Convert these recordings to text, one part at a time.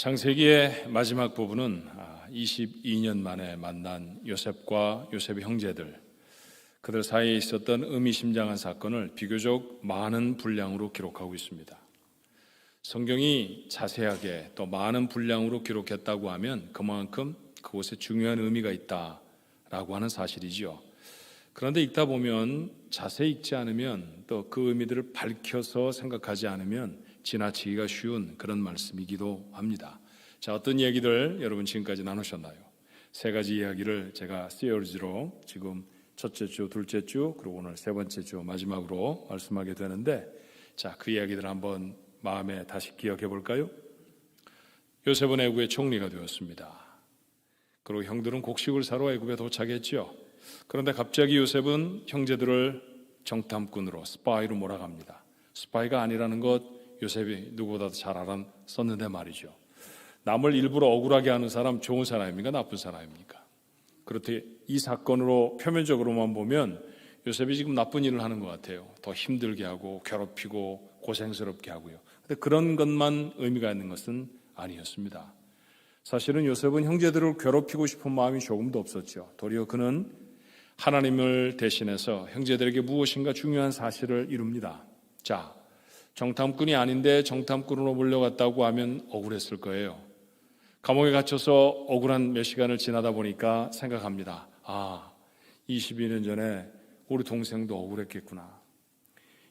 창세기의 마지막 부분은 22년 만에 만난 요셉과 요셉의 형제들, 그들 사이에 있었던 의미심장한 사건을 비교적 많은 분량으로 기록하고 있습니다. 성경이 자세하게 또 많은 분량으로 기록했다고 하면 그만큼 그곳에 중요한 의미가 있다라고 하는 사실이지요. 그런데 읽다 보면 자세히 읽지 않으면 또 그 의미들을 밝혀서 생각하지 않으면 지나치기가 쉬운 그런 말씀이기도 합니다. 자, 어떤 얘기들 여러분 지금까지 나누셨나요? 세 가지 이야기를 제가 시리즈로 지금 첫째 주, 둘째 주, 그리고 오늘 세 번째 주 마지막으로 말씀하게 되는데, 자, 그 이야기들 한번 마음에 다시 기억해 볼까요? 요셉은 애굽의 총리가 되었습니다. 그리고 형들은 곡식을 사러 애굽에 도착했죠. 그런데 갑자기 요셉은 형제들을 정탐꾼으로, 스파이로 몰아갑니다. 스파이가 아니라는 것 요셉이 누구보다도 잘 알았었는데 말이죠. 남을 일부러 억울하게 하는 사람 좋은 사람입니까? 나쁜 사람입니까? 그렇게 이 사건으로 표면적으로만 보면 요셉이 지금 나쁜 일을 하는 것 같아요. 더 힘들게 하고 괴롭히고 고생스럽게 하고요. 근데 그런 것만 의미가 있는 것은 아니었습니다. 사실은 요셉은 형제들을 괴롭히고 싶은 마음이 조금도 없었죠. 도리어 그는 하나님을 대신해서 형제들에게 무엇인가 중요한 사실을 이룹니다. 자, 정탐꾼이 아닌데 정탐꾼으로 몰려갔다고 하면 억울했을 거예요. 감옥에 갇혀서 억울한 몇 시간을 지나다 보니까 생각합니다. 22년 전에 우리 동생도 억울했겠구나.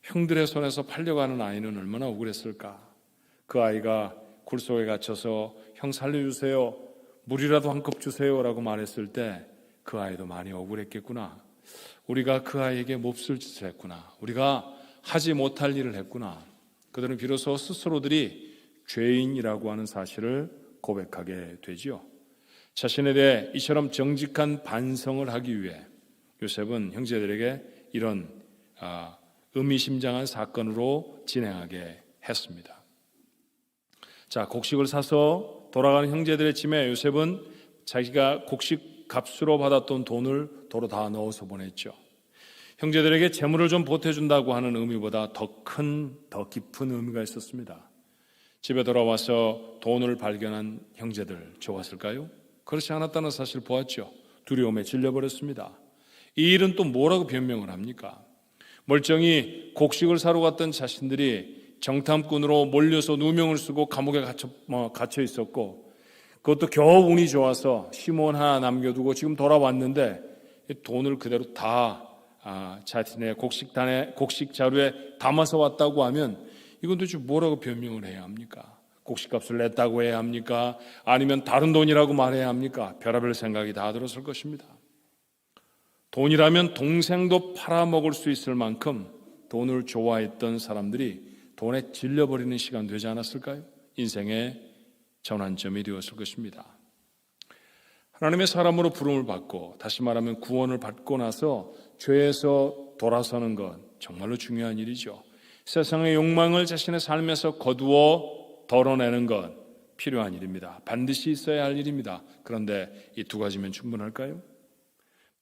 형들의 손에서 팔려가는 아이는 얼마나 억울했을까. 그 아이가 굴 속에 갇혀서 형 살려주세요, 물이라도 한 컵 주세요라고 말했을 때 그 아이도 많이 억울했겠구나. 우리가 그 아이에게 몹쓸 짓을 했구나. 우리가 하지 못할 일을 했구나. 그들은 비로소 스스로들이 죄인이라고 하는 사실을 고백하게 되지요. 자신에 대해 이처럼 정직한 반성을 하기 위해 요셉은 형제들에게 이런 의미심장한 사건으로 진행하게 했습니다. 자, 곡식을 사서 돌아가는 형제들의 짐에 요셉은 자기가 곡식 값으로 받았던 돈을 도로 다 넣어서 보냈죠. 형제들에게 재물을 좀 보태준다고 하는 의미보다 더 깊은 의미가 있었습니다. 집에 돌아와서 돈을 발견한 형제들 좋았을까요? 그렇지 않았다는 사실을 보았죠. 두려움에 질려버렸습니다. 이 일은 또 뭐라고 변명을 합니까? 멀쩡히 곡식을 사러 갔던 자신들이 정탐꾼으로 몰려서 누명을 쓰고 감옥에 갇혀 있었고, 그것도 겨우 운이 좋아서 시몬 하나 남겨두고 지금 돌아왔는데 돈을 그대로 다 자신의 곡식 자루에 담아서 왔다고 하면 이건 도대체 뭐라고 변명을 해야 합니까? 곡식값을 냈다고 해야 합니까? 아니면 다른 돈이라고 말해야 합니까? 별의별 생각이 다 들었을 것입니다. 돈이라면 동생도 팔아먹을 수 있을 만큼 돈을 좋아했던 사람들이 돈에 질려버리는 시간 되지 않았을까요? 인생의 전환점이 되었을 것입니다. 하나님의 사람으로 부름을 받고, 다시 말하면 구원을 받고 나서 죄에서 돌아서는 것 정말로 중요한 일이죠. 세상의 욕망을 자신의 삶에서 거두어 덜어내는 것 필요한 일입니다. 반드시 있어야 할 일입니다. 그런데 이 두 가지면 충분할까요?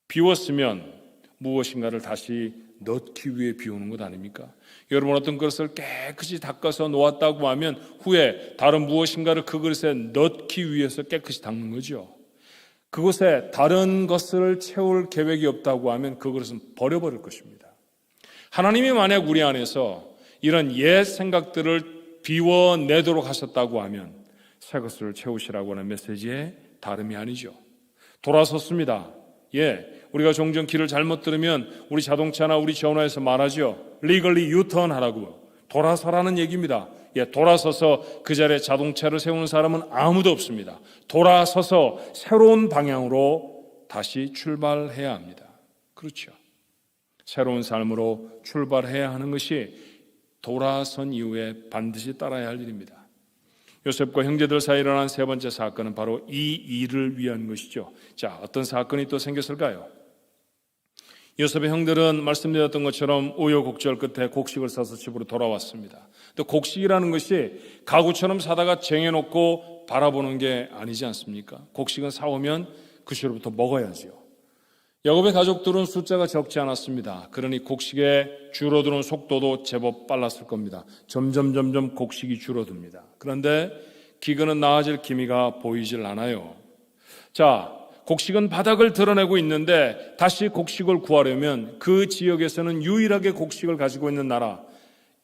비웠으면 무엇인가를 다시 넣기 위해 비우는 것 아닙니까? 여러분, 어떤 그릇을 깨끗이 닦아서 놓았다고 하면 후에 다른 무엇인가를 그 그릇에 넣기 위해서 깨끗이 닦는 거죠. 그곳에 다른 것을 채울 계획이 없다고 하면 그 그릇은 버려버릴 것입니다. 하나님이 만약 우리 안에서 이런 옛 생각들을 비워내도록 하셨다고 하면 새 것을 채우시라고 하는 메시지의 다름이 아니죠. 돌아섰습니다. 우리가 종종 길을 잘못 들으면 우리 자동차나 우리 전화에서 말하죠. legally U-turn 하라고. 돌아서라는 얘기입니다. 돌아서서 그 자리에 자동차를 세우는 사람은 아무도 없습니다. 돌아서서 새로운 방향으로 다시 출발해야 합니다. 그렇죠. 새로운 삶으로 출발해야 하는 것이 돌아선 이후에 반드시 따라야 할 일입니다. 요셉과 형제들 사이에 일어난 세 번째 사건은 바로 이 일을 위한 것이죠. 자, 어떤 사건이 또 생겼을까요? 요셉의 형들은 말씀드렸던 것처럼 우여곡절 끝에 곡식을 사서 집으로 돌아왔습니다. 또 곡식이라는 것이 가구처럼 사다가 쟁여놓고 바라보는 게 아니지 않습니까? 곡식은 사오면 그 시로부터 먹어야지요. 야곱의 가족들은 숫자가 적지 않았습니다. 그러니 곡식에 줄어드는 속도도 제법 빨랐을 겁니다. 점점 곡식이 줄어듭니다. 그런데 기근은 나아질 기미가 보이질 않아요. 자, 곡식은 바닥을 드러내고 있는데 다시 곡식을 구하려면 그 지역에서는 유일하게 곡식을 가지고 있는 나라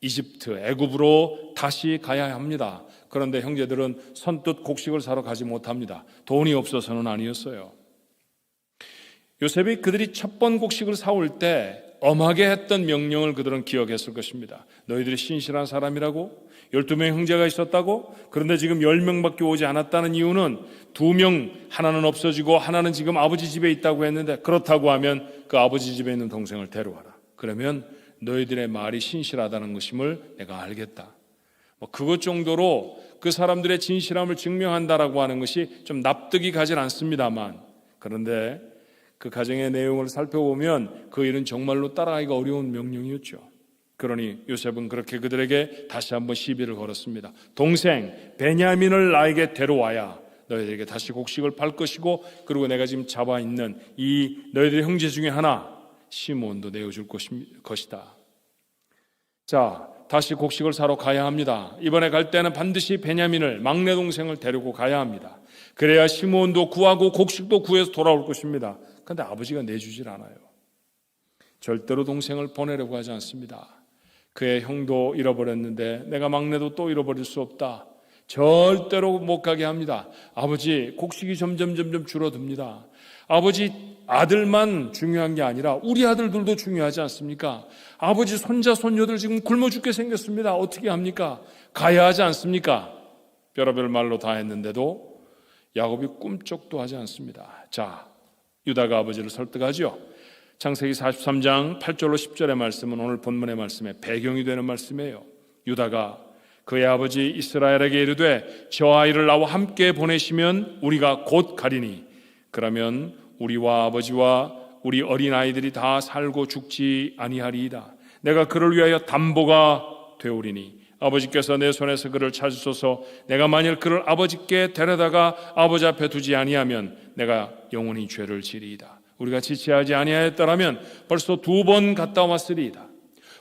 이집트, 애굽으로 다시 가야 합니다. 그런데 형제들은 선뜻 곡식을 사러 가지 못합니다. 돈이 없어서는 아니었어요. 요셉이 그들이 첫 번 곡식을 사올 때 엄하게 했던 명령을 그들은 기억했을 것입니다. 너희들이 신실한 사람이라고? 12명의 형제가 있었다고? 그런데 지금 10명밖에 오지 않았다는 이유는 2명, 하나는 없어지고 하나는 지금 아버지 집에 있다고 했는데, 그렇다고 하면 그 아버지 집에 있는 동생을 데려와라. 그러면 너희들의 말이 신실하다는 것임을 내가 알겠다. 그것 정도로 그 사람들의 진실함을 증명한다라고 하는 것이 좀 납득이 가질 않습니다만, 그런데 그 가정의 내용을 살펴보면 그 일은 정말로 따라가기가 어려운 명령이었죠. 그러니 요셉은 그렇게 그들에게 다시 한번 시비를 걸었습니다. 동생 베냐민을 나에게 데려와야 너희들에게 다시 곡식을 팔 것이고, 그리고 내가 지금 잡아 있는 이 너희들의 형제 중에 하나 시몬도 내어줄 것이다. 자, 다시 곡식을 사러 가야 합니다. 이번에 갈 때는 반드시 베냐민을, 막내 동생을 데리고 가야 합니다. 그래야 시몬도 구하고 곡식도 구해서 돌아올 것입니다. 그런데 아버지가 내주질 않아요. 절대로 동생을 보내려고 하지 않습니다. 그의 형도 잃어버렸는데 내가 막내도 또 잃어버릴 수 없다. 절대로 못 가게 합니다. 아버지, 곡식이 점점 줄어듭니다. 아버지, 아들만 중요한 게 아니라 우리 아들들도 중요하지 않습니까? 아버지, 손자, 손녀들 지금 굶어 죽게 생겼습니다. 어떻게 합니까? 가야 하지 않습니까? 별의별 말로 다 했는데도 야곱이 꿈쩍도 하지 않습니다. 자, 유다가 아버지를 설득하죠. 창세기 43장 8절로 10절의 말씀은 오늘 본문의 말씀의 배경이 되는 말씀이에요. 유다가 그의 아버지 이스라엘에게 이르되 저 아이를 나와 함께 보내시면 우리가 곧 가리니 그러면 우리와 아버지와 우리 어린아이들이 다 살고 죽지 아니하리이다. 내가 그를 위하여 담보가 되오리니 아버지께서 내 손에서 그를 찾으소서. 내가 만일 그를 아버지께 데려다가 아버지 앞에 두지 아니하면 내가 영원히 죄를 지리이다. 우리가 지체하지 아니하였더라면 벌써 2번 갔다 왔으리이다.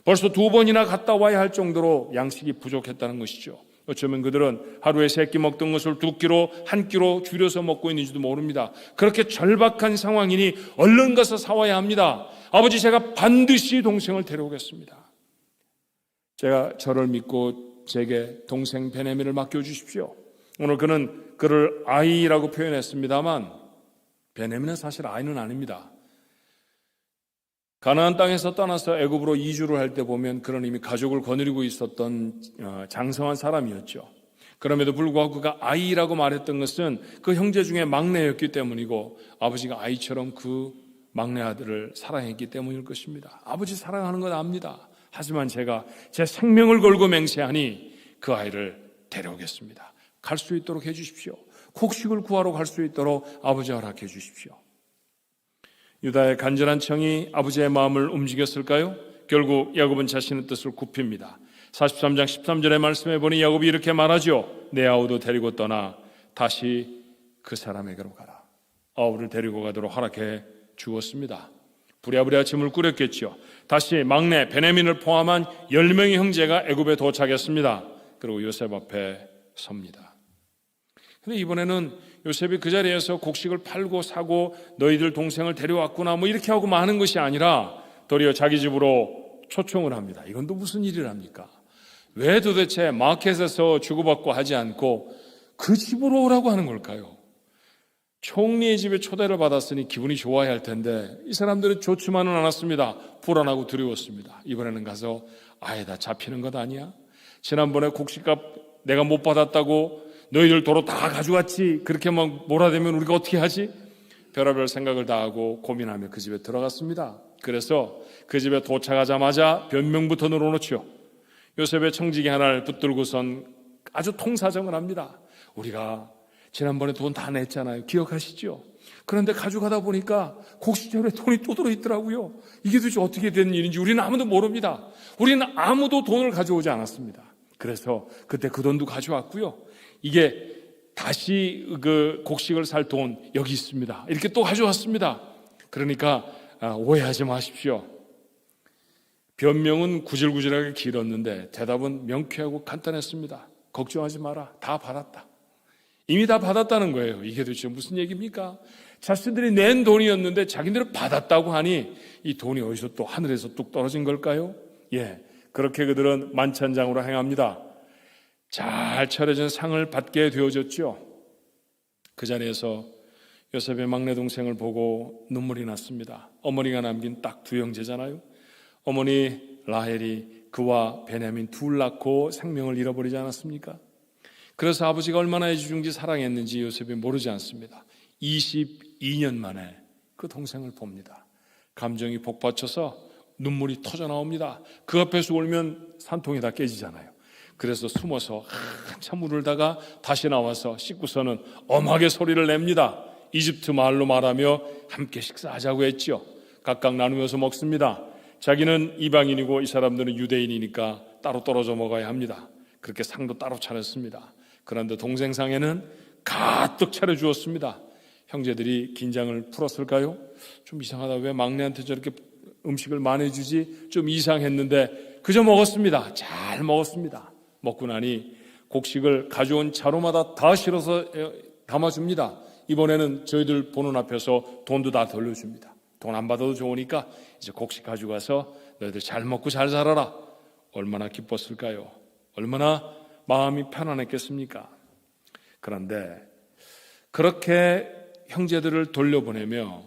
벌써 2번이나 갔다 와야 할 정도로 양식이 부족했다는 것이죠. 어쩌면 그들은 하루에 3끼 먹던 것을 2끼로 1끼로 줄여서 먹고 있는지도 모릅니다. 그렇게 절박한 상황이니 얼른 가서 사와야 합니다. 아버지, 제가 반드시 동생을 데려오겠습니다. 제가 저를 믿고 제게 동생 베냐민을 맡겨주십시오. 오늘 그는 그를 아이라고 표현했습니다만 베냐민은 사실 아이는 아닙니다. 가나안 땅에서 떠나서 애굽으로 이주를 할 때 보면 그런 이미 가족을 거느리고 있었던 장성한 사람이었죠. 그럼에도 불구하고 그가 아이라고 말했던 것은 그 형제 중에 막내였기 때문이고 아버지가 아이처럼 그 막내 아들을 사랑했기 때문일 것입니다. 아버지 사랑하는 건 압니다. 하지만 제가 제 생명을 걸고 맹세하니 그 아이를 데려오겠습니다. 갈 수 있도록 해주십시오. 곡식을 구하러 갈 수 있도록 아버지 허락해 주십시오. 유다의 간절한 청이 아버지의 마음을 움직였을까요? 결국 야곱은 자신의 뜻을 굽힙니다. 43장 13절의 말씀에 보니 야곱이 이렇게 말하죠. 내 아우도 데리고 떠나 다시 그 사람에게로 가라. 아우를 데리고 가도록 허락해 주었습니다. 부랴부랴 짐을 꾸렸겠죠. 다시 막내 베냐민을 포함한 10명의 형제가 애굽에 도착했습니다. 그리고 요셉 앞에 섭니다. 근데 이번에는 요셉이 그 자리에서 곡식을 팔고 사고 너희들 동생을 데려왔구나 이렇게 하고 마는 것이 아니라 도리어 자기 집으로 초청을 합니다. 이건 또 무슨 일이랍니까? 왜 도대체 마켓에서 주고받고 하지 않고 그 집으로 오라고 하는 걸까요? 총리의 집에 초대를 받았으니 기분이 좋아야 할 텐데 이 사람들은 좋지만은 않았습니다. 불안하고 두려웠습니다. 이번에는 가서 아예 다 잡히는 것 아니야? 지난번에 곡식값 내가 못 받았다고 너희들 도로 다 가져왔지 그렇게 막 몰아대면 우리가 어떻게 하지? 별의별 생각을 다 하고 고민하며 그 집에 들어갔습니다. 그래서 그 집에 도착하자마자 변명부터 늘어놓죠. 요셉의 청지기 하나를 붙들고선 아주 통사정을 합니다. 우리가 지난번에 돈 다 냈잖아요. 기억하시죠? 그런데 가져가다 보니까 곡식절에 돈이 또 들어있더라고요. 이게 도대체 어떻게 된 일인지 우리는 아무도 모릅니다. 우리는 아무도 돈을 가져오지 않았습니다. 그래서 그때 그 돈도 가져왔고요. 이게 다시 그 곡식을 살 돈 여기 있습니다. 이렇게 또 가져왔습니다. 그러니까 오해하지 마십시오. 변명은 구질구질하게 길었는데 대답은 명쾌하고 간단했습니다. 걱정하지 마라. 다 받았다. 이미 다 받았다는 거예요. 이게 도대체 무슨 얘기입니까? 자신들이 낸 돈이었는데 자기들은 받았다고 하니 이 돈이 어디서 또 하늘에서 뚝 떨어진 걸까요? 예, 그렇게 그들은 만찬장으로 행합니다. 잘 차려진 상을 받게 되어졌죠. 그 자리에서 요셉의 막내 동생을 보고 눈물이 났습니다. 어머니가 남긴 딱 두 형제잖아요. 어머니 라헬이 그와 베냐민 둘 낳고 생명을 잃어버리지 않았습니까? 그래서 아버지가 얼마나 애지중지 사랑했는지 요셉이 모르지 않습니다. 22년 만에 그 동생을 봅니다. 감정이 복받쳐서 눈물이 터져 나옵니다. 그 앞에서 울면 산통이 다 깨지잖아요. 그래서 숨어서 한참 울다가 다시 나와서 씻고서는 엄하게 소리를 냅니다. 이집트 말로 말하며 함께 식사하자고 했죠. 각각 나누면서 먹습니다. 자기는 이방인이고 이 사람들은 유대인이니까 따로 떨어져 먹어야 합니다. 그렇게 상도 따로 차렸습니다. 그런데 동생 상에는 가득 차려주었습니다. 형제들이 긴장을 풀었을까요? 좀 이상하다. 왜 막내한테 저렇게 음식을 많이 주지? 좀 이상했는데 그저 먹었습니다. 잘 먹었습니다. 먹고 나니 곡식을 가져온 자루마다 다 실어서 담아줍니다. 이번에는 저희들 보는 앞에서 돈도 다 돌려줍니다. 돈 안 받아도 좋으니까 이제 곡식 가지고 가서 너희들 잘 먹고 잘 살아라. 얼마나 기뻤을까요? 얼마나 마음이 편안했겠습니까? 그런데 그렇게 형제들을 돌려보내며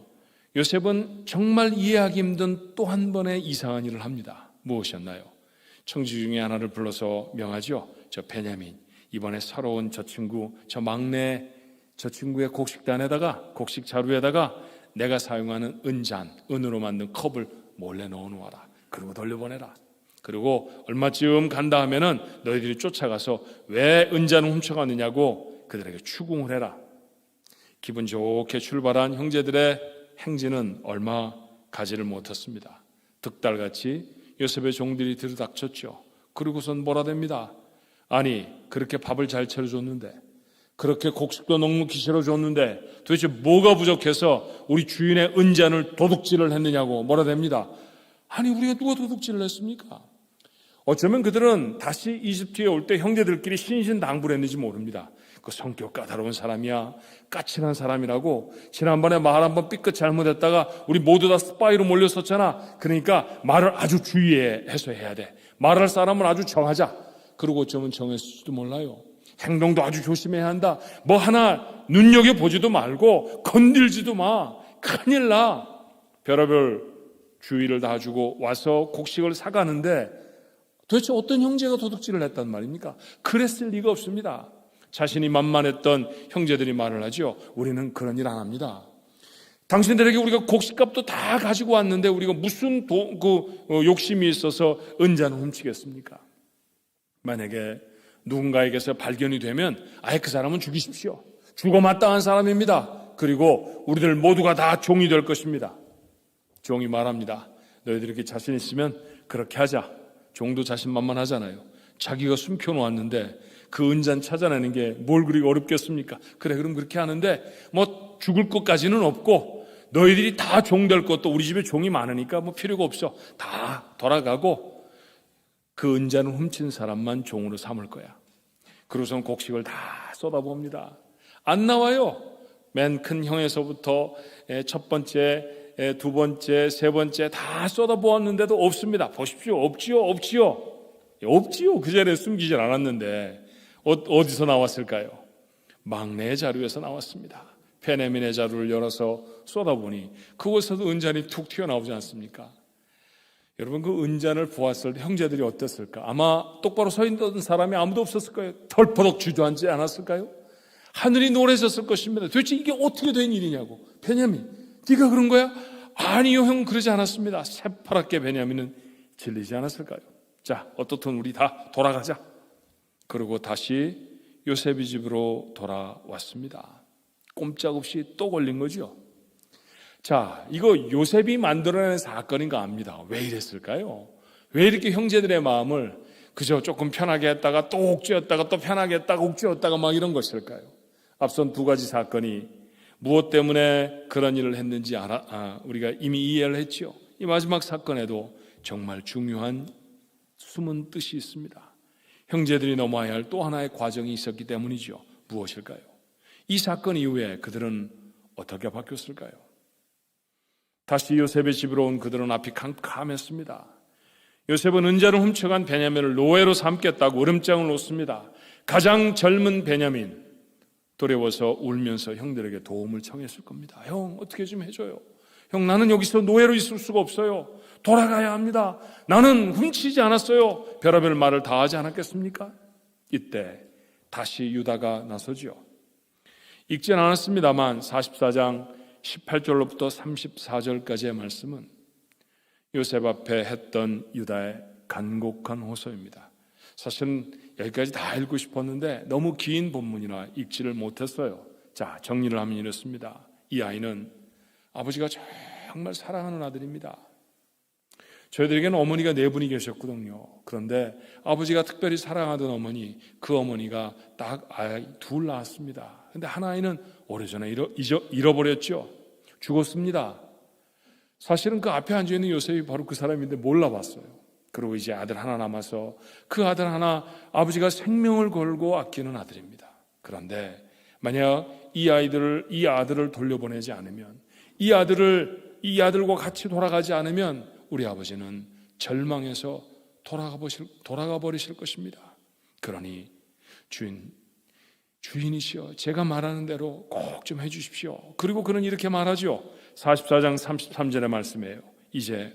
요셉은 정말 이해하기 힘든 또 한 번의 이상한 일을 합니다. 무엇이었나요? 청지 중에 하나를 불러서 명하죠. 저 베냐민, 이번에 서러운 저 친구, 저 막내 저 친구의 곡식단에다가, 곡식 자루에다가 내가 사용하는 은잔, 은으로 만든 컵을 몰래 넣어놓아라. 그리고 돌려보내라. 그리고 얼마쯤 간다 하면은 너희들이 쫓아가서 왜 은잔을 훔쳐갔느냐고 그들에게 추궁을 해라. 기분 좋게 출발한 형제들의 행진은 얼마 가지를 못했습니다. 득달같이 요셉의 종들이 들이닥쳤죠. 그리고선 뭐라 됩니다. 아니, 그렇게 밥을 잘 차려줬는데, 그렇게 곡식도 넉넉히 실어줬는데 도대체 뭐가 부족해서 우리 주인의 은잔을 도둑질을 했느냐고 뭐라 됩니다. 아니, 우리가 누가 도둑질을 했습니까? 어쩌면 그들은 다시 이집트에 올 때 형제들끼리 신신당부를 했는지 모릅니다. 그 성격 까다로운 사람이야, 까칠한 사람이라고 지난번에 말 한번 삐끗 잘못했다가 우리 모두 다 스파이로 몰렸었잖아. 그러니까 말을 아주 주의해서 해야 돼. 말할 사람을 아주 정하자. 그리고 어쩌면 정했을지도 몰라요. 행동도 아주 조심해야 한다. 뭐 하나 눈여겨보지도 말고 건들지도 마. 큰일 나. 별의별 주의를 다 주고 와서 곡식을 사가는데 도대체 어떤 형제가 도둑질을 했단 말입니까? 그랬을 리가 없습니다. 자신이 만만했던 형제들이 말을 하죠. 우리는 그런 일 안 합니다. 당신들에게 우리가 곡식값도 다 가지고 왔는데 우리가 무슨 욕심이 있어서 은잔을 훔치겠습니까? 만약에 누군가에게서 발견이 되면 아예 그 사람은 죽이십시오. 죽어 마땅한 사람입니다. 그리고 우리들 모두가 다 종이 될 것입니다. 종이 말합니다. 너희들 이렇게 자신 있으면 그렇게 하자. 종도 자신만만하잖아요. 자기가 숨겨놓았는데 그 은잔 찾아내는 게 뭘 그리 어렵겠습니까? 그래, 그럼 그렇게 하는데 뭐 죽을 것까지는 없고 너희들이 다 종 될 것도 우리 집에 종이 많으니까 뭐 필요가 없어. 다 돌아가고 그 은잔을 훔친 사람만 종으로 삼을 거야. 그러고선 곡식을 다 쏟아봅니다. 안 나와요. 맨 큰 형에서부터 첫 번째, 두 번째, 세 번째 다 쏟아보았는데도 없습니다. 보십시오. 없지요. 그 자리에 숨기질 않았는데 어디서 나왔을까요? 막내의 자루에서 나왔습니다. 베냐민의 자루를 열어서 쏟아보니 그곳에서도 은잔이 툭 튀어나오지 않습니까? 여러분, 그 은잔을 보았을 때 형제들이 어땠을까? 아마 똑바로 서 있던 사람이 아무도 없었을 거예요. 덜퍼덕 주저앉지 않았을까요? 하늘이 노래졌을 것입니다. 도대체 이게 어떻게 된 일이냐고. 베냐민, 네가 그런 거야? 아니요, 형, 그러지 않았습니다. 새파랗게 베냐민은 질리지 않았을까요? 자, 어떻든 우리 다 돌아가자. 그리고 다시 요셉의 집으로 돌아왔습니다. 꼼짝없이 또 걸린 거죠. 자, 이거 요셉이 만들어낸 사건인가 합니다. 왜 이랬을까요? 왜 이렇게 형제들의 마음을 그저 조금 편하게 했다가 또 옥죄었다가 또 편하게 했다가 옥죄었다가 막 이런 것일까요? 앞선 두 가지 사건이 무엇 때문에 그런 일을 했는지 우리가 이미 이해를 했죠. 이 마지막 사건에도 정말 중요한 숨은 뜻이 있습니다. 형제들이 넘어야 할 또 하나의 과정이 있었기 때문이죠. 무엇일까요? 이 사건 이후에 그들은 어떻게 바뀌었을까요? 다시 요셉의 집으로 온 그들은 앞이 캄캄했습니다. 요셉은 은자를 훔쳐간 베냐민을 노예로 삼겠다고 으름장을 놓습니다. 가장 젊은 베냐민, 두려워서 울면서 형들에게 도움을 청했을 겁니다. 형, 어떻게 좀 해줘요. 형, 나는 여기서 노예로 있을 수가 없어요. 돌아가야 합니다. 나는 훔치지 않았어요. 별의별 말을 다 하지 않았겠습니까? 이때 다시 유다가 나서죠. 읽진 않았습니다만 44장 18절로부터 34절까지의 말씀은 요셉 앞에 했던 유다의 간곡한 호소입니다. 사실은 여기까지 다 읽고 싶었는데 너무 긴 본문이라 읽지를 못했어요. 자, 정리를 하면 이렇습니다. 이 아이는 아버지가 정말 사랑하는 아들입니다. 저희들에게는 어머니가 4분이 계셨거든요. 그런데 아버지가 특별히 사랑하던 어머니, 그 어머니가 딱 아이 2 낳았습니다. 그런데 한 아이는 오래전에 잃어버렸죠. 죽었습니다. 사실은 그 앞에 앉아있는 요셉이 바로 그 사람인데 몰라봤어요. 그리고 이제 아들 하나 남아서 그 아들 하나 아버지가 생명을 걸고 아끼는 아들입니다. 그런데 만약 이 아들을 돌려보내지 않으면, 이 아들과 같이 돌아가지 않으면 우리 아버지는 절망해서 돌아가 버리실 것입니다. 그러니 주인이시여, 제가 말하는 대로 꼭 좀 해주십시오. 그리고 그는 이렇게 말하죠. 44장 33절의 말씀이에요. 이제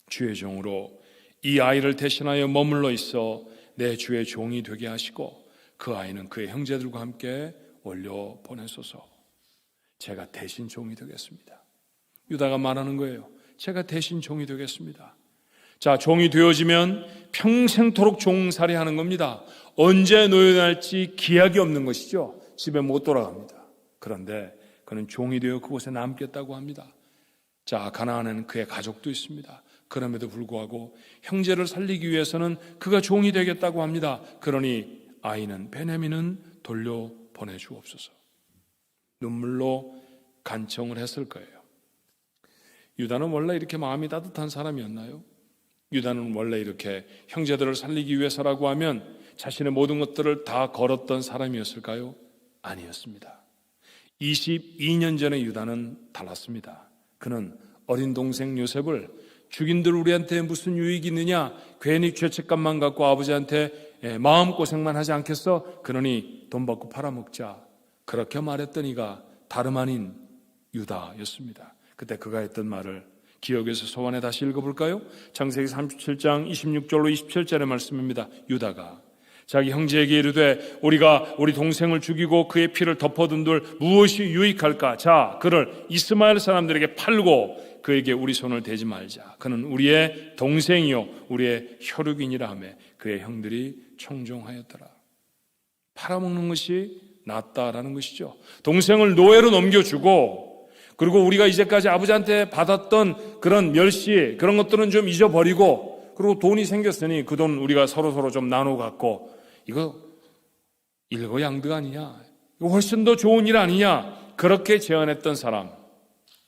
주의 종으로 이 아이를 대신하여 머물러 있어 내 주의 종이 되게 하시고 그 아이는 그의 형제들과 함께 올려 보내소서. 제가 대신 종이 되겠습니다. 유다가 말하는 거예요. 제가 대신 종이 되겠습니다. 자, 종이 되어지면 평생토록 종살이 하는 겁니다. 언제 노연할지 기약이 없는 것이죠. 집에 못 돌아갑니다. 그런데 그는 종이 되어 그곳에 남겠다고 합니다. 자, 가나안에는 그의 가족도 있습니다. 그럼에도 불구하고 형제를 살리기 위해서는 그가 종이 되겠다고 합니다. 그러니 아이는 베냐민은 돌려보내 주옵소서. 눈물로 간청을 했을 거예요. 유다는 원래 이렇게 마음이 따뜻한 사람이었나요? 유다는 원래 이렇게 형제들을 살리기 위해서라고 하면 자신의 모든 것들을 다 걸었던 사람이었을까요? 아니었습니다. 22년 전에 유다는 달랐습니다. 그는 어린 동생 요셉을 죽인들 우리한테 무슨 유익이 있느냐, 괜히 죄책감만 갖고 아버지한테 마음고생만 하지 않겠어? 그러니 돈 받고 팔아먹자, 그렇게 말했던 이가 다름 아닌 유다였습니다. 그때 그가 했던 말을 기억에서 소환해 다시 읽어볼까요? 창세기 37장 26절로 27절의 말씀입니다. 유다가 자기 형제에게 이르되 우리가 우리 동생을 죽이고 그의 피를 덮어둔들 무엇이 유익할까? 자, 그를 이스마엘 사람들에게 팔고 그에게 우리 손을 대지 말자. 그는 우리의 동생이요 우리의 혈육이니라 하며 그의 형들이 청종하였더라. 팔아먹는 것이 낫다라는 것이죠. 동생을 노예로 넘겨주고, 그리고 우리가 이제까지 아버지한테 받았던 그런 멸시, 그런 것들은 좀 잊어버리고, 그리고 돈이 생겼으니 그 돈 우리가 서로서로 좀 나눠 갖고, 이거 일거양득 아니냐, 이거 훨씬 더 좋은 일 아니냐, 그렇게 제안했던 사람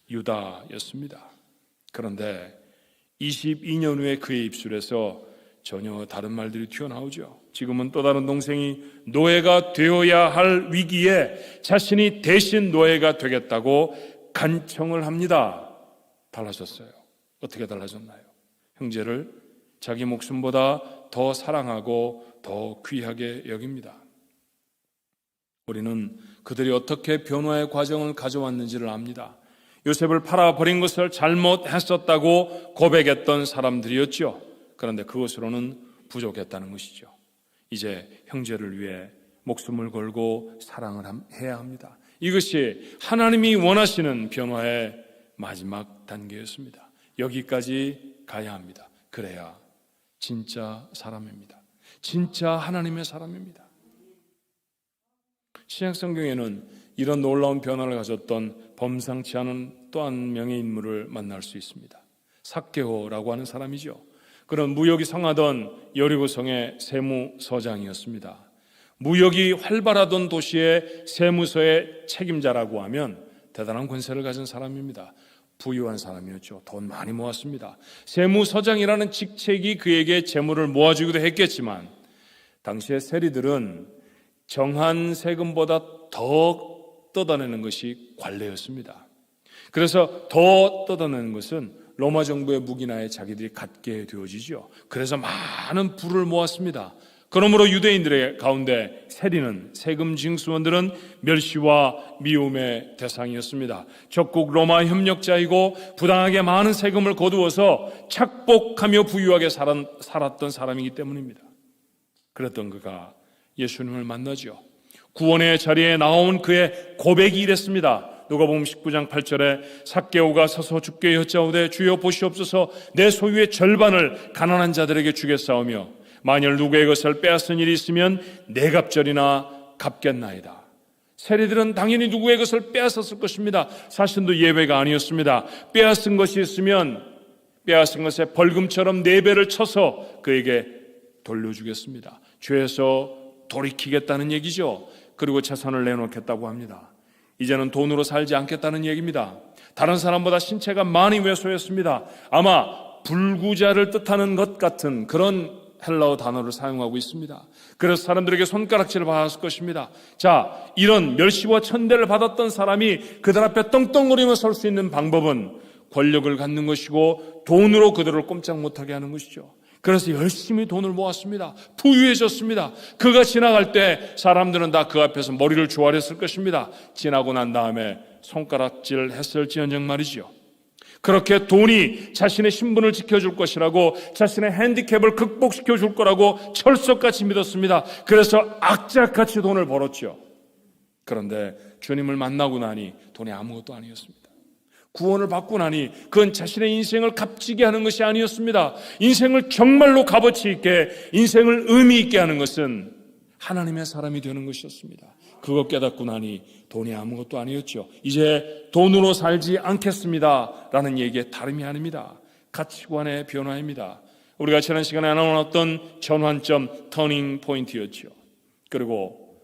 유다였습니다. 그런데 22년 후에 그의 입술에서 전혀 다른 말들이 튀어나오죠. 지금은 또 다른 동생이 노예가 되어야 할 위기에 자신이 대신 노예가 되겠다고 간청을 합니다. 달라졌어요. 어떻게 달라졌나요? 형제를 자기 목숨보다 더 사랑하고 더 귀하게 여깁니다. 우리는 그들이 어떻게 변화의 과정을 가져왔는지를 압니다. 요셉을 팔아버린 것을 잘못했었다고 고백했던 사람들이었죠. 그런데 그것으로는 부족했다는 것이죠. 이제 형제를 위해 목숨을 걸고 사랑을 해야 합니다. 이것이 하나님이 원하시는 변화의 마지막 단계였습니다. 여기까지 가야 합니다. 그래야 진짜 사람입니다. 진짜 하나님의 사람입니다. 신약성경에는 이런 놀라운 변화를 가졌던 범상치 않은 또 한 명의 인물을 만날 수 있습니다. 삭개오라고 하는 사람이죠. 그런 무역이 성하던 여리고성의 세무서장이었습니다. 무역이 활발하던 도시의 세무서의 책임자라고 하면 대단한 권세를 가진 사람입니다. 부유한 사람이었죠. 돈 많이 모았습니다. 세무서장이라는 직책이 그에게 재물을 모아주기도 했겠지만 당시의 세리들은 정한 세금보다 더 뜯어내는 것이 관례였습니다. 그래서 더 뜯어내는 것은 로마 정부의 무기나에 자기들이 갖게 되어지죠. 그래서 많은 부를 모았습니다. 그러므로 유대인들의 가운데 세리는, 세금 징수원들은 멸시와 미움의 대상이었습니다. 적국 로마 협력자이고 부당하게 많은 세금을 거두어서 착복하며 부유하게 살았던 사람이기 때문입니다. 그랬던 그가 예수님을 만나죠. 구원의 자리에 나온 그의 고백이 이랬습니다. 누가복음 19장 8절에 삭개오가 서서 주께 여짜오되 주여 보시옵소서 내 소유의 절반을 가난한 자들에게 주겠사오며 만일 누구의 것을 빼앗은 일이 있으면 네 갑절이나 갚겠나이다. 세리들은 당연히 누구의 것을 빼앗았을 것입니다. 자신도 예외가 아니었습니다. 빼앗은 것이 있으면 빼앗은 것에 벌금처럼 4배를 쳐서 그에게 돌려주겠습니다. 죄에서 돌이키겠다는 얘기죠. 그리고 재산을 내놓겠다고 합니다. 이제는 돈으로 살지 않겠다는 얘기입니다. 다른 사람보다 신체가 많이 왜소했습니다. 아마 불구자를 뜻하는 것 같은 그런 헬라어 단어를 사용하고 있습니다. 그래서 사람들에게 손가락질을 받았을 것입니다. 자, 이런 멸시와 천대를 받았던 사람이 그들 앞에 떵떵거리며 설 수 있는 방법은 권력을 갖는 것이고 돈으로 그들을 꼼짝 못하게 하는 것이죠. 그래서 열심히 돈을 모았습니다. 부유해졌습니다. 그가 지나갈 때 사람들은 다 그 앞에서 머리를 조아렸을 것입니다. 지나고 난 다음에 손가락질 했을지언정 말이죠. 그렇게 돈이 자신의 신분을 지켜줄 것이라고, 자신의 핸디캡을 극복시켜 줄 거라고 철석같이 믿었습니다. 그래서 악착같이 돈을 벌었죠. 그런데 주님을 만나고 나니 돈이 아무것도 아니었습니다. 구원을 받고 나니 그건 자신의 인생을 값지게 하는 것이 아니었습니다. 인생을 정말로 값어치 있게, 인생을 의미 있게 하는 것은 하나님의 사람이 되는 것이었습니다. 그거 깨닫고 나니 돈이 아무것도 아니었죠. 이제 돈으로 살지 않겠습니다 라는 얘기에 다름이 아닙니다. 가치관의 변화입니다. 우리가 지난 시간에 나눴던 전환점, 터닝 포인트였죠. 그리고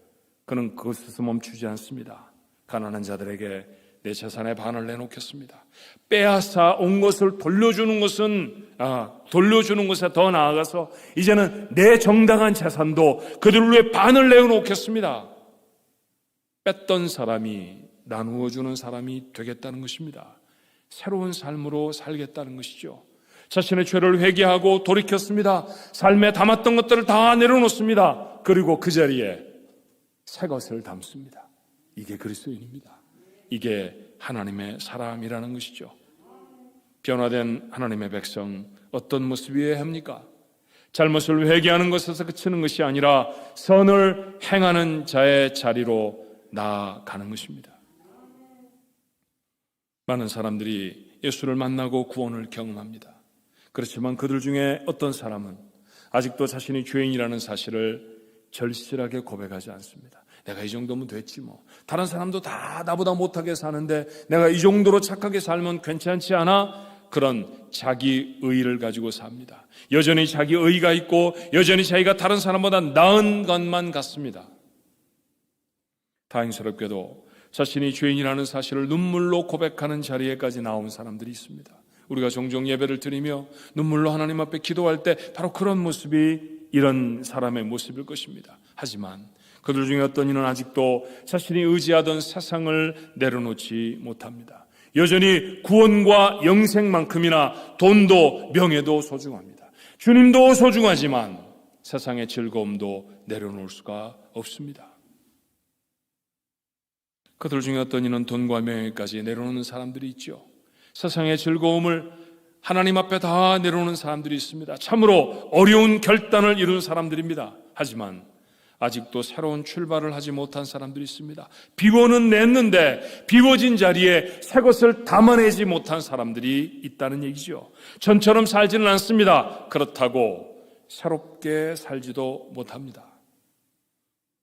그는 그것에서 멈추지 않습니다. 가난한 자들에게 내 재산의 반을 내놓겠습니다. 빼앗아 온 것을 돌려주는 것에 더 나아가서 이제는 내 정당한 재산도 그들을 위해 반을 내어놓겠습니다. 뺐던 사람이 나누어 주는 사람이 되겠다는 것입니다. 새로운 삶으로 살겠다는 것이죠. 자신의 죄를 회개하고 돌이켰습니다. 삶에 담았던 것들을 다 내려놓습니다. 그리고 그 자리에 새 것을 담습니다. 이게 그리스도인입니다. 이게 하나님의 사람이라는 것이죠. 변화된 하나님의 백성, 어떤 모습이어야 합니까? 잘못을 회개하는 것에서 그치는 것이 아니라 선을 행하는 자의 자리로 나아가는 것입니다. 많은 사람들이 예수를 만나고 구원을 경험합니다. 그렇지만 그들 중에 어떤 사람은 아직도 자신이 죄인이라는 사실을 절실하게 고백하지 않습니다. 내가 이 정도면 됐지 뭐. 다른 사람도 다 나보다 못하게 사는데 내가 이 정도로 착하게 살면 괜찮지 않아? 그런 자기 의의를 가지고 삽니다. 여전히 자기 의의가 있고 여전히 자기가 다른 사람보다 나은 것만 같습니다. 다행스럽게도 자신이 죄인이라는 사실을 눈물로 고백하는 자리에까지 나온 사람들이 있습니다. 우리가 종종 예배를 드리며 눈물로 하나님 앞에 기도할 때 바로 그런 모습이 이런 사람의 모습일 것입니다. 하지만 그들 중에 어떤 이는 아직도 자신이 의지하던 세상을 내려놓지 못합니다. 여전히 구원과 영생만큼이나 돈도 명예도 소중합니다. 주님도 소중하지만 세상의 즐거움도 내려놓을 수가 없습니다. 그들 중에 어떤 이는 돈과 명예까지 내려놓는 사람들이 있죠. 세상의 즐거움을 하나님 앞에 다 내려놓는 사람들이 있습니다. 참으로 어려운 결단을 이룬 사람들입니다. 하지만 아직도 새로운 출발을 하지 못한 사람들이 있습니다. 비워는 냈는데 비워진 자리에 새 것을 담아내지 못한 사람들이 있다는 얘기죠. 전처럼 살지는 않습니다. 그렇다고 새롭게 살지도 못합니다.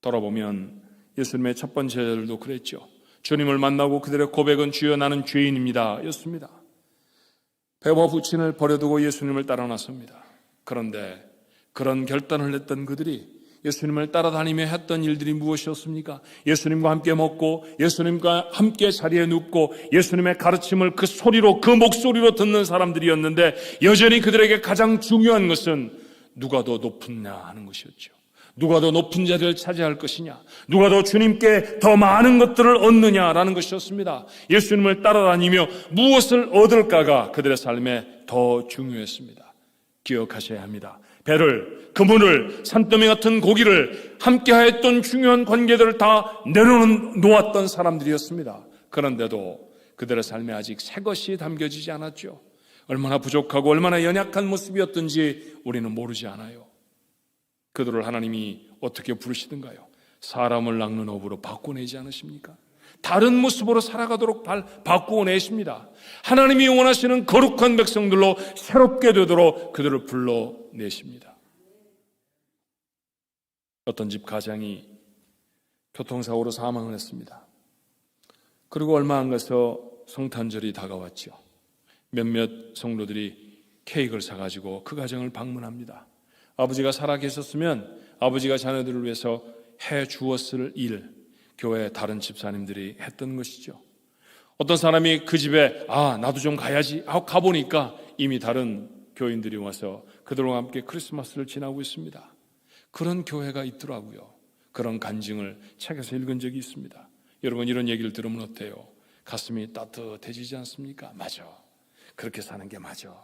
돌아보면 예수님의 첫 번째 제자들도 그랬죠. 주님을 만나고 그들의 고백은 주여 나는 죄인입니다 였습니다. 배와 부친을 버려두고 예수님을 따라 나섭니다. 그런데 그런 결단을 했던 그들이 예수님을 따라다니며 했던 일들이 무엇이었습니까? 예수님과 함께 먹고 예수님과 함께 자리에 눕고 예수님의 가르침을 그 소리로, 그 목소리로 듣는 사람들이었는데 여전히 그들에게 가장 중요한 것은 누가 더 높으냐 하는 것이었죠. 누가 더 높은 자리를 차지할 것이냐, 누가 더 주님께 더 많은 것들을 얻느냐라는 것이었습니다. 예수님을 따라다니며 무엇을 얻을까가 그들의 삶에 더 중요했습니다. 기억하셔야 합니다. 배를, 그물을, 산더미 같은 고기를, 함께하였던 중요한 관계들을 다 내려놓았던 사람들이었습니다. 그런데도 그들의 삶에 아직 새 것이 담겨지지 않았죠. 얼마나 부족하고 얼마나 연약한 모습이었던지 우리는 모르지 않아요. 그들을 하나님이 어떻게 부르시던가요? 사람을 낚는 업으로 바꿔내지 않으십니까? 다른 모습으로 살아가도록 바꾸어 내십니다. 하나님이 원하시는 거룩한 백성들로 새롭게 되도록 그들을 불러내십니다. 어떤 집 가장이 교통사고로 사망을 했습니다. 그리고 얼마 안 가서 성탄절이 다가왔죠. 몇몇 성도들이 케이크를 사가지고 그 가정을 방문합니다. 아버지가 살아계셨으면 아버지가 자녀들을 위해서 해 주었을 일, 교회 다른 집사님들이 했던 것이죠. 어떤 사람이 그 집에 나도 좀 가야지 하고 가보니까 이미 다른 교인들이 와서 그들과 함께 크리스마스를 지나고 있습니다. 그런 교회가 있더라고요. 그런 간증을 책에서 읽은 적이 있습니다. 여러분, 이런 얘기를 들으면 어때요? 가슴이 따뜻해지지 않습니까? 맞아. 그렇게 사는 게 맞아.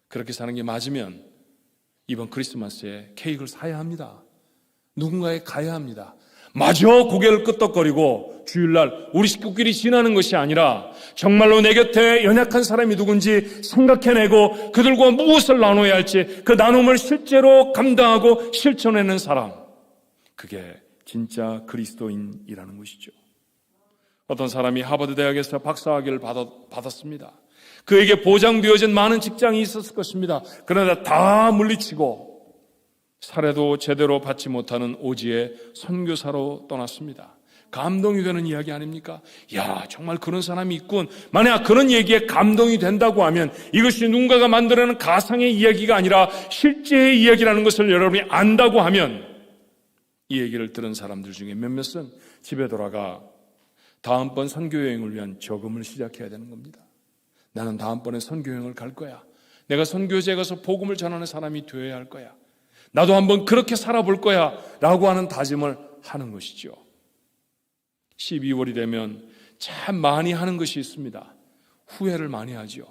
그렇게 사는 게 맞으면 이번 크리스마스에 케이크를 사야 합니다. 누군가에 가야 합니다. 마저 고개를 끄덕거리고 주일날 우리 식구끼리 지나는 것이 아니라 정말로 내 곁에 연약한 사람이 누군지 생각해내고 그들과 무엇을 나눠야 할지 그 나눔을 실제로 감당하고 실천해내는 사람, 그게 진짜 그리스도인이라는 것이죠. 어떤 사람이 하버드 대학에서 박사학위를 받았습니다. 그에게 보장되어진 많은 직장이 있었을 것입니다. 그러나 다 물리치고 사례도 제대로 받지 못하는 오지의 선교사로 떠났습니다. 감동이 되는 이야기 아닙니까? 야, 정말 그런 사람이 있군. 만약 그런 얘기에 감동이 된다고 하면 이것이 누군가가 만들어낸 가상의 이야기가 아니라 실제의 이야기라는 것을 여러분이 안다고 하면 이 얘기를 들은 사람들 중에 몇몇은 집에 돌아가 다음번 선교여행을 위한 저금을 시작해야 되는 겁니다. 나는 다음번에 선교여행을 갈 거야. 내가 선교지에 가서 복음을 전하는 사람이 되어야 할 거야. 나도 한번 그렇게 살아볼 거야 라고 하는 다짐을 하는 것이죠. 12월이 되면 참 많이 하는 것이 있습니다. 후회를 많이 하죠.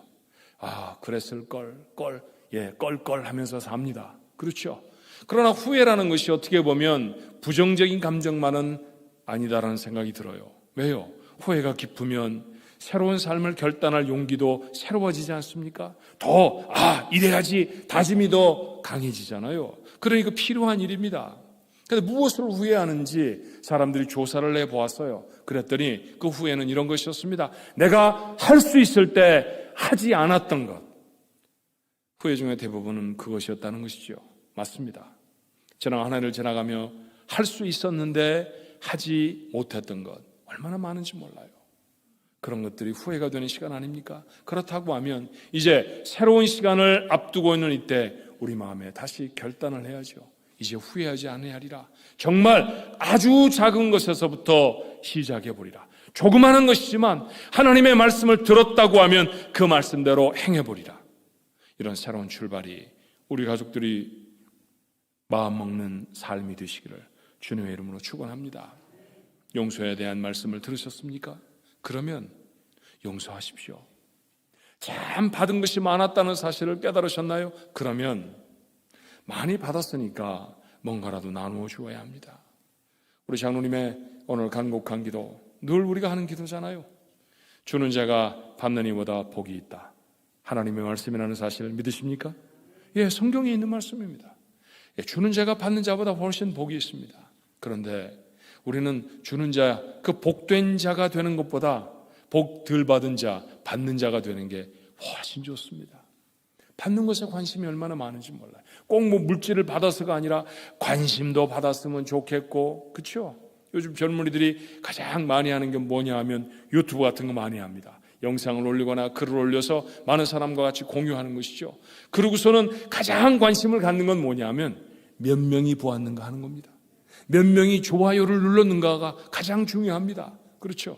그랬을 껄껄 하면서 삽니다. 그렇죠. 그러나 후회라는 것이 어떻게 보면 부정적인 감정만은 아니다라는 생각이 들어요. 왜요? 후회가 깊으면 새로운 삶을 결단할 용기도 새로워지지 않습니까? 이래야지 다짐이 더 강해지잖아요. 그러니까 필요한 일입니다. 그런데 무엇을 후회하는지 사람들이 조사를 해보았어요. 그랬더니 그 후회는 이런 것이었습니다. 내가 할 수 있을 때 하지 않았던 것. 후회 중에 대부분은 그것이었다는 것이죠. 맞습니다. 지난 한 해를 지나가며 할 수 있었는데 하지 못했던 것 얼마나 많은지 몰라요. 그런 것들이 후회가 되는 시간 아닙니까? 그렇다고 하면 이제 새로운 시간을 앞두고 있는 이때 우리 마음에 다시 결단을 해야죠. 이제 후회하지 않아야 하리라. 정말 아주 작은 것에서부터 시작해 보리라. 조그마한 것이지만 하나님의 말씀을 들었다고 하면 그 말씀대로 행해 보리라. 이런 새로운 출발이 우리 가족들이 마음 먹는 삶이 되시기를 주님의 이름으로 축원합니다. 용서에 대한 말씀을 들으셨습니까? 그러면 용서하십시오. 참 받은 것이 많았다는 사실을 깨달으셨나요? 그러면 많이 받았으니까 뭔가라도 나누어 주어야 합니다. 우리 장로님의 오늘 간곡한 기도, 늘 우리가 하는 기도잖아요. 주는 자가 받는 이보다 복이 있다. 하나님의 말씀이라는 사실을 믿으십니까? 예, 성경에 있는 말씀입니다. 주는 자가 받는 자보다 훨씬 복이 있습니다. 그런데 우리는 주는 자, 그 복된 자가 되는 것보다 복 덜 받은 자, 받는 자가 되는 게 훨씬 좋습니다. 받는 것에 관심이 얼마나 많은지 몰라요. 꼭 물질을 받아서가 아니라 관심도 받았으면 좋겠고, 그렇죠? 요즘 젊은이들이 가장 많이 하는 게 뭐냐 하면 유튜브 같은 거 많이 합니다. 영상을 올리거나 글을 올려서 많은 사람과 같이 공유하는 것이죠. 그러고서는 가장 관심을 갖는 건 뭐냐 하면 몇 명이 보았는가 하는 겁니다. 몇 명이 좋아요를 눌렀는가가 가장 중요합니다. 그렇죠?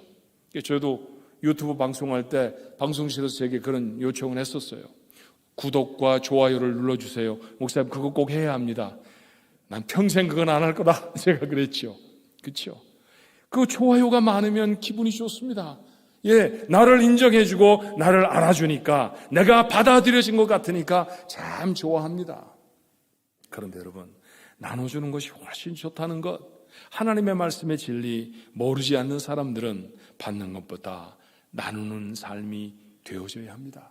저도 유튜브 방송할 때 방송실에서 제게 그런 요청을 했었어요. 구독과 좋아요를 눌러주세요. 목사님 그거 꼭 해야 합니다. 난 평생 그건 안 할 거다. 제가 그랬죠. 그렇죠? 그 좋아요가 많으면 기분이 좋습니다. 예, 나를 인정해주고 나를 알아주니까, 내가 받아들여진 것 같으니까 참 좋아합니다. 그런데 여러분, 나눠주는 것이 훨씬 좋다는 것, 하나님의 말씀의 진리 모르지 않는 사람들은 받는 것보다 나누는 삶이 되어져야 합니다.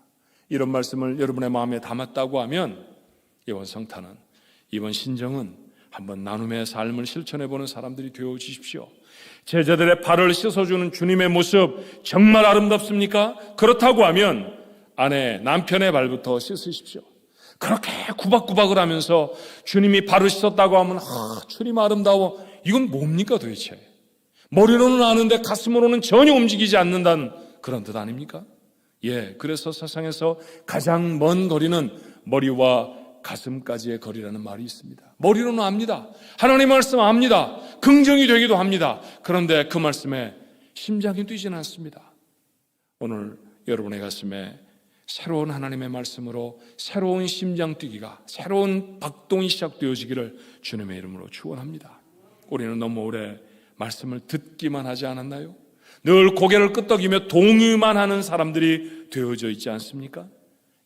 이런 말씀을 여러분의 마음에 담았다고 하면 이번 성탄은, 이번 신정은 한번 나눔의 삶을 실천해보는 사람들이 되어주십시오. 제자들의 발을 씻어주는 주님의 모습 정말 아름답습니까? 그렇다고 하면 아내, 남편의 발부터 씻으십시오. 그렇게 구박구박을 하면서 주님이 발을 씻었다고 하면 주님 아름다워. 이건 뭡니까 도대체? 머리로는 아는데 가슴으로는 전혀 움직이지 않는다는 그런 뜻 아닙니까? 예, 그래서 세상에서 가장 먼 거리는 머리와 가슴까지의 거리라는 말이 있습니다. 머리로는 압니다. 하나님 말씀 압니다. 긍정이 되기도 합니다. 그런데 그 말씀에 심장이 뛰지는 않습니다. 오늘 여러분의 가슴에 새로운 하나님의 말씀으로 새로운 심장 뛰기가, 새로운 박동이 시작되어지기를 주님의 이름으로 축원합니다. 우리는 너무 오래 말씀을 듣기만 하지 않았나요? 늘 고개를 끄덕이며 동의만 하는 사람들이 되어져 있지 않습니까?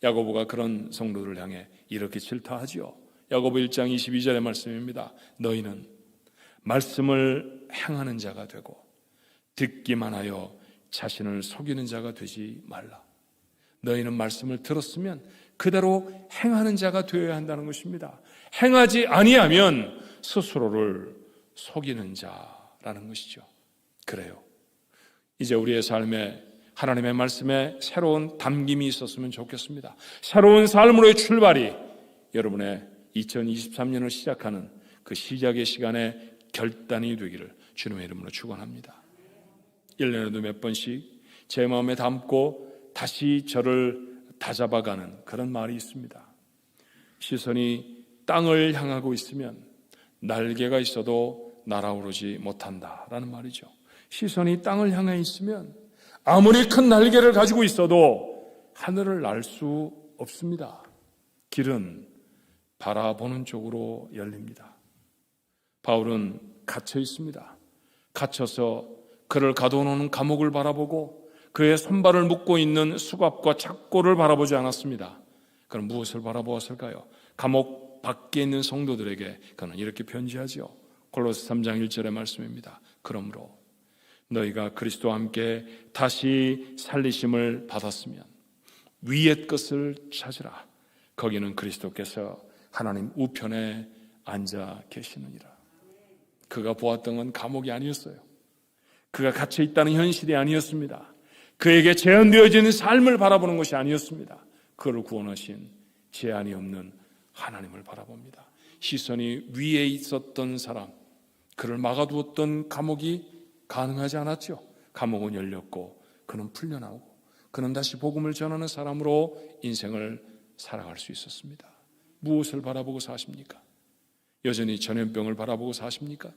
야고보가 그런 성도들을 향해 이렇게 질타하지요. 야고보 1장 22절의 말씀입니다. 너희는 말씀을 행하는 자가 되고 듣기만 하여 자신을 속이는 자가 되지 말라. 너희는 말씀을 들었으면 그대로 행하는 자가 되어야 한다는 것입니다. 행하지 아니하면 스스로를 속이는 자라는 것이죠. 그래요. 이제 우리의 삶에 하나님의 말씀에 새로운 담김이 있었으면 좋겠습니다. 새로운 삶으로의 출발이 여러분의 2023년을 시작하는 그 시작의 시간에 결단이 되기를 주님의 이름으로 축원합니다. 1년에도 몇 번씩 제 마음에 담고 다시 저를 다잡아가는 그런 말이 있습니다. 시선이 땅을 향하고 있으면 날개가 있어도 날아오르지 못한다라는 말이죠. 시선이 땅을 향해 있으면 아무리 큰 날개를 가지고 있어도 하늘을 날 수 없습니다. 길은 바라보는 쪽으로 열립니다. 바울은 갇혀 있습니다. 갇혀서 그를 가둬놓는 감옥을 바라보고 그의 손발을 묶고 있는 수갑과 착고를 바라보지 않았습니다. 그럼 무엇을 바라보았을까요? 감옥 밖에 있는 성도들에게 그는 이렇게 편지하지요. 골로새 3장 1절의 말씀입니다. 그러므로 너희가 그리스도와 함께 다시 살리심을 받았으면 위의 것을 찾으라. 거기는 그리스도께서 하나님 우편에 앉아 계시느니라. 그가 보았던 건 감옥이 아니었어요. 그가 갇혀 있다는 현실이 아니었습니다. 그에게 제한되어지는 삶을 바라보는 것이 아니었습니다. 그를 구원하신 제한이 없는 하나님을 바라봅니다. 시선이 위에 있었던 사람, 그를 막아두었던 감옥이 가능하지 않았죠. 감옥은 열렸고 그는 풀려나오고 그는 다시 복음을 전하는 사람으로 인생을 살아갈 수 있었습니다. 무엇을 바라보고 사십니까? 여전히 전염병을 바라보고 사십니까?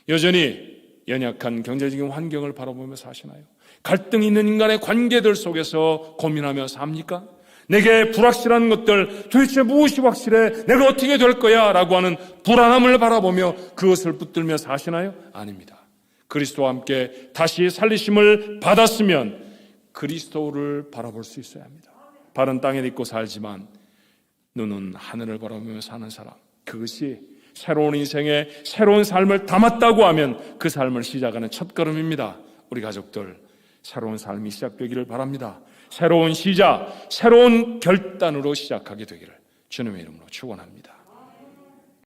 여전히 연약한 경제적인 환경을 바라보며 사시나요? 갈등 있는 인간의 관계들 속에서 고민하며 삽니까? 내게 불확실한 것들, 도대체 무엇이 확실해? 내가 어떻게 될 거야? 라고 하는 불안함을 바라보며 그것을 붙들며 사시나요? 아닙니다. 그리스도와 함께 다시 살리심을 받았으면 그리스도를 바라볼 수 있어야 합니다. 발은 땅에 딛고 살지만 눈은 하늘을 바라보며 사는 사람, 그것이 새로운 인생에 새로운 삶을 담았다고 하면 그 삶을 시작하는 첫걸음입니다. 우리 가족들 새로운 삶이 시작되기를 바랍니다. 새로운 시작, 새로운 결단으로 시작하게 되기를 주님의 이름으로 축원합니다.